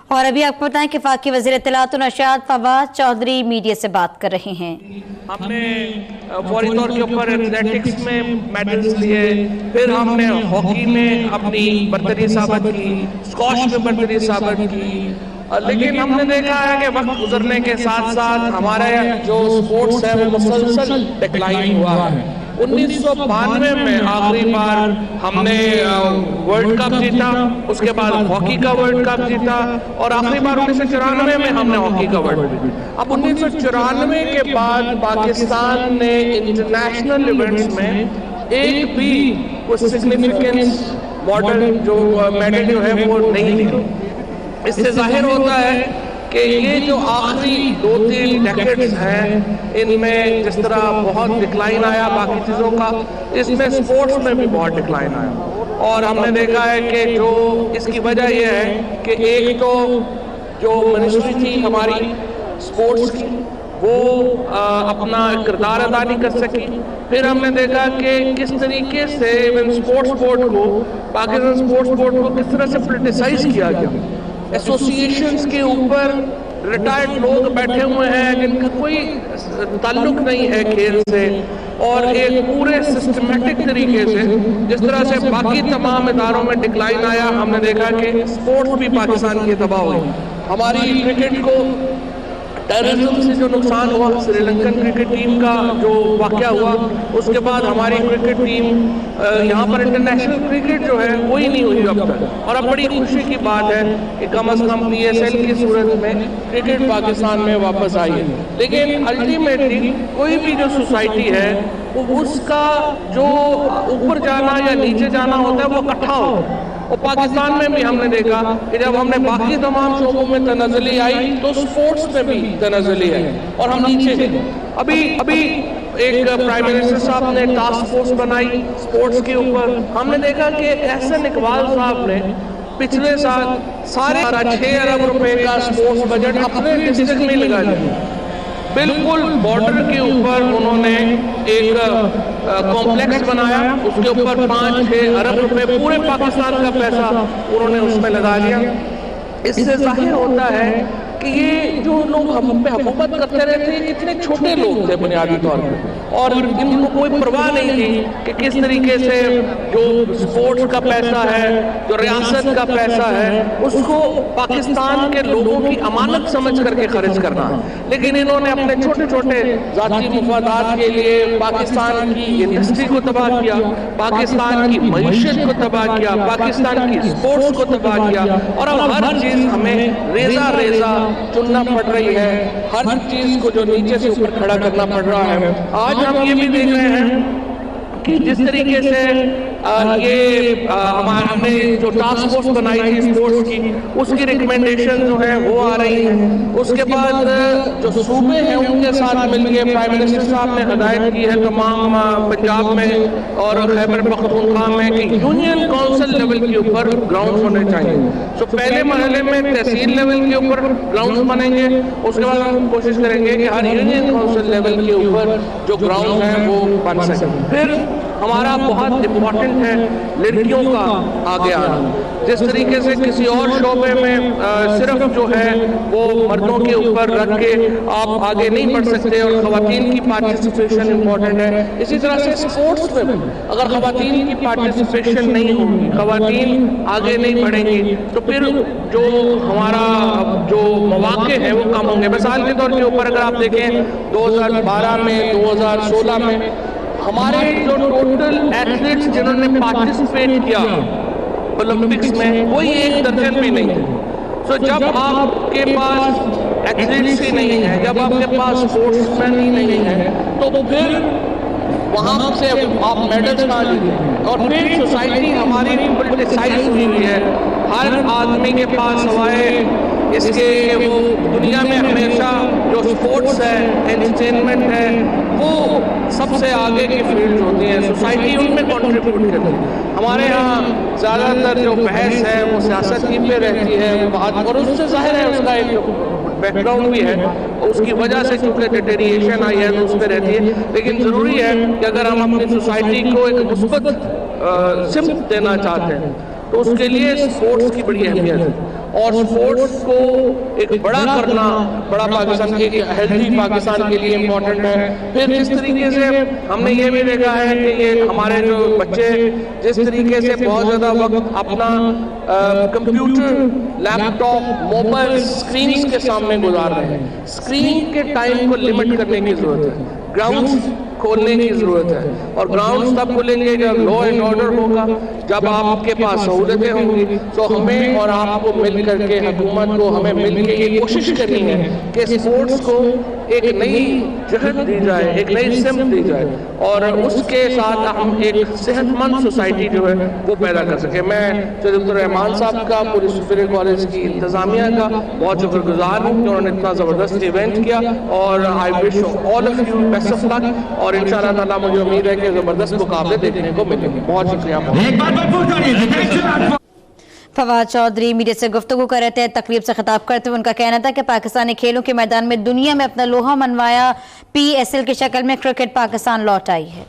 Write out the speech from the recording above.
اور ابھی آپ کو بتائیں کہ وفاقی وزیر اطلاعات و نشریات فواد چودھری میڈیا سے بات کر رہے ہیں۔ ہم نے فوری طور کے اوپر ایتھلیٹکس میں میڈلز لیے، پھر ہم نے ہاکی میں اپنی برتری ثابت کی، اسکواش میں برتری ثابت کی، لیکن ہم نے دیکھا ہے کہ وقت گزرنے کے ساتھ ساتھ ہمارا جو سپورٹس ہے وہ مسلسل ڈیکلائن ہوا ہے۔ 1992 میں آخری بار ہم نے ورلڈ کپ جیتا، اس کے بعد ہاکی کا ورلڈ کپ جیتا، اور آخری بار 1994 میں ہم نے ہاکی کا ورلڈ کپ جیتا۔ اب 1994 کے بعد پاکستان نے انٹرنیشنل ایونٹس میں ایک بھی کوئی سگنیفیکنس میڈل جو ہے وہ نہیں لی۔ اس سے ظاہر ہوتا ہے کہ یہ جو آخری 2-3 ڈیکیڈز ہیں، ان میں جس طرح بہت ڈکلائن آیا باقی چیزوں کا، اس میں سپورٹس میں بھی بہت ڈکلائن آیا، اور ہم نے دیکھا ہے کہ جو اس کی وجہ یہ ہے کہ ایک تو جو منسٹری تھی ہماری سپورٹس کی وہ اپنا کردار ادا نہیں کر سکی۔ پھر ہم نے دیکھا کہ کس طریقے سے سپورٹس بورڈ کو، پاکستان سپورٹس بورڈ کو کس طرح سے پولیٹیسائز کیا گیا۔ ایسوسییشنز کے اوپر ریٹائرڈ لوگ بیٹھے ہوئے ہیں جن کا کوئی تعلق نہیں ہے کھیل سے، اور ایک پورے سسٹمیٹک طریقے سے جس طرح سے باقی تمام اداروں میں ڈکلائن آیا، ہم نے دیکھا کہ سپورٹس بھی پاکستان کی تباہ ہوئی۔ ہماری کرکٹ کو ٹیررزم سے جو نقصان ہوا، سری لنکن کرکٹ ٹیم کا جو واقعہ ہوا، اس کے بعد ہماری کرکٹ ٹیم یہاں پر انٹرنیشنل کرکٹ جو ہے وہی نہیں ہوئی اب تک، اور اب بڑی خوشی کی بات ہے کہ کم از کم پی ایس ایل کی صورت میں کرکٹ پاکستان میں واپس آئی ہے۔ لیکن الٹیمیٹلی کوئی بھی جو سوسائٹی ہے وہ اس کا جو اوپر جانا یا نیچے جانا ہوتا ہے وہ اکٹھا ہوتا ہے، اور پاکستان میں بھی ہم نے دیکھا کہ جب ہم نے باقی تمام شعبوں میں تنزلی آئی تو سپورٹس میں بھی تنزلی آئی، اور ہم نیچے گئے۔ ابھی ایک پرائم منسٹر صاحب نے ٹاسک فورس بنائی سپورٹس کے اوپر۔ ہم نے دیکھا کہ احسن اقبال صاحب نے پچھلے سال سارے 6 ارب روپے کا سپورٹس بجٹ اپنے ڈسٹرکٹ میں لگا لیا۔ بالکل بارڈر کے اوپر انہوں نے ایک کمپلیکس بنایا، اس کے اوپر 5-6 ارب روپے پورے پاکستان کا پیسہ انہوں نے اس میں لگا لیا۔ اس سے ظاہر ہوتا ہے کہ یہ جو لوگ ہم پہ حکومت کرتے رہتے ہیں کتنے چھوٹے لوگ تھے بنیادی طور پہ، اور ان کو کوئی پرواہ نہیں تھی کہ کس طریقے سے جو سپورٹس کا پیسہ ہے، جو ریاست کا پیسہ ہے، اس کو پاکستان کے لوگوں کی امانت سمجھ کر کے خرچ کرنا ہے۔ لیکن انہوں نے اپنے چھوٹے چھوٹے ذاتی مفادات کے لیے پاکستان کی انڈسٹری کو تباہ کیا، پاکستان کی معیشت کو تباہ کیا، پاکستان کی سپورٹس کو تباہ کیا، اور اب ہر چیز ہمیں ریزہ ریزہ چننا پڑ رہی ہے، ہر چیز کو جو نیچے سے اوپر کھڑا کرنا پڑ رہا ہے۔ آج ہم یہ بھی دیکھ رہے ہیں کہ جس طریقے سے ہم نے جو ٹاسک فورس بنائی تھی سپورٹس کی، اس کی ریکمنڈیشن جو ہے وہ آ رہی ہیں۔ اس کے بعد جو صوبے ہیں ان کے ساتھ مل کے پرائم منسٹر صاحب نے ہدایت کی ہے تمام پنجاب میں اور خیبر پختونخوا میں کہ یونین کونسل لیول کے اوپر گراؤنڈ ہونے چاہیے۔ تو پہلے مرحلے میں تحصیل لیول کے اوپر گراؤنڈ بنیں گے، اس کے بعد ہم کوشش کریں گے کہ ہر یونین کونسل لیول کے اوپر جو گراؤنڈ ہیں وہ بن سکیں۔ پھر ہمارا بہت امپورٹنٹ ہے لڑکیوں کا آگے آنا۔ جس طریقے سے کسی اور شعبے میں صرف جو ہے وہ مردوں کے اوپر رکھ کے آپ آگے نہیں بڑھ سکتے، اور خواتین کی پارٹیسپیشن امپورٹنٹ ہے، اسی طرح سے سپورٹس میں بھی اگر خواتین کی پارٹیسپیشن نہیں ہوگی، خواتین آگے نہیں بڑھیں گی، تو پھر جو ہمارا جو مواقع ہے وہ کم ہوں گے۔ مثال کے طور کے اوپر اگر آپ دیکھیں 2012 میں 2016 میں ہمارے جو ٹوٹل ایتھلیٹس جنہوں نے پارٹیسپیٹ کیا اولمپکس میں وہی 1 درجن بھی نہیں ہے۔ تو جب آپ کے پاس ایتھلیٹس ہی نہیں ہے، جب آپ کے پاس سپورٹس مین ہی نہیں ہے، تو پھر وہاں سے آپ میڈلز کہاں لیتے ہیں؟ اور پھر سوسائٹی ہماری پولیٹیسائز ہوئی ہے۔ ہر آدمی کے پاس سوائے اس کے وہ دنیا میں ہمیشہ جو سپورٹس ہے، انٹرٹینمنٹ ہے، وہ سب سے آگے کی فیلڈ ہوتی ہیں، سوسائٹی ان میں کنٹریبیوٹ کرتی ہے۔ ہمارے ہاں زیادہ تر جو بحث ہے وہ سیاست ہی پہ رہتی ہے، اور اس سے ظاہر ہے اس کا ایک بیک گراؤنڈ بھی ہے، اس کی وجہ سے چونکہ ڈیٹیریشن آئی ہے تو اس پہ رہتی ہے۔ لیکن ضروری ہے کہ اگر ہم اپنی سوسائٹی کو ایک مثبت سمت دینا چاہتے ہیں تو اس کے لیے سپورٹس کی بڑی اہمیت ہے، اور سپورٹس کو ایک بڑا کرنا بڑا پاکستان کے ہیلتھی پاکستان کے لیے امپورٹنٹ ہے. پھر جس طریقے سے ہم نے یہ بھی دیکھا ہے کہ یہ ہمارے جو بچے جس طریقے سے بہت زیادہ وقت اپنا کمپیوٹر لیپ ٹاپ موبائل اسکرینز کے سامنے گزار رہے ہیں, اسکرین کے ٹائم کو لمٹ کرنے کی ضرورت ہے. گراؤنڈز کھولنے کی ضرورت ہے, اور گراؤنڈز تب کھولیں گے جب لا اینڈ آرڈر ہوگا, جب آپ کے پاس سہولتیں ہوں گی. تو ہمیں اور آپ کو مل کر کے حکومت کو ہمیں مل کے یہ کوشش کرنی ہے کہ سپورٹس کو ایک نئی جہت دی جائے, ایک نئی سمت دی جائے, اور اس کے ساتھ ہم ایک صحت مند سوسائٹی جو ہے وہ پیدا کر سکیں. میں دکتر رحمان صاحب کا, پوری سپیریئر کالج کی انتظامیہ کا بہت شکر گزار ہوں کہ انہوں نے اتنا زبردست ایونٹ کیا, اور I wish all of you best of luck, اور انشاءاللہ تعالیٰ مجھے امید ہے کہ زبردست مقابلے دیکھنے کو ملیں گے. بہت شکریہ. فواد چودھری میڈیا سے گفتگو کر رہے تھے. تقریب سے خطاب کرتے ہوئے ان کا کہنا تھا کہ پاکستانی کھیلوں کے میدان میں دنیا میں اپنا لوہا منوایا, PSL کی شکل میں کرکٹ پاکستان لوٹ آئی ہے.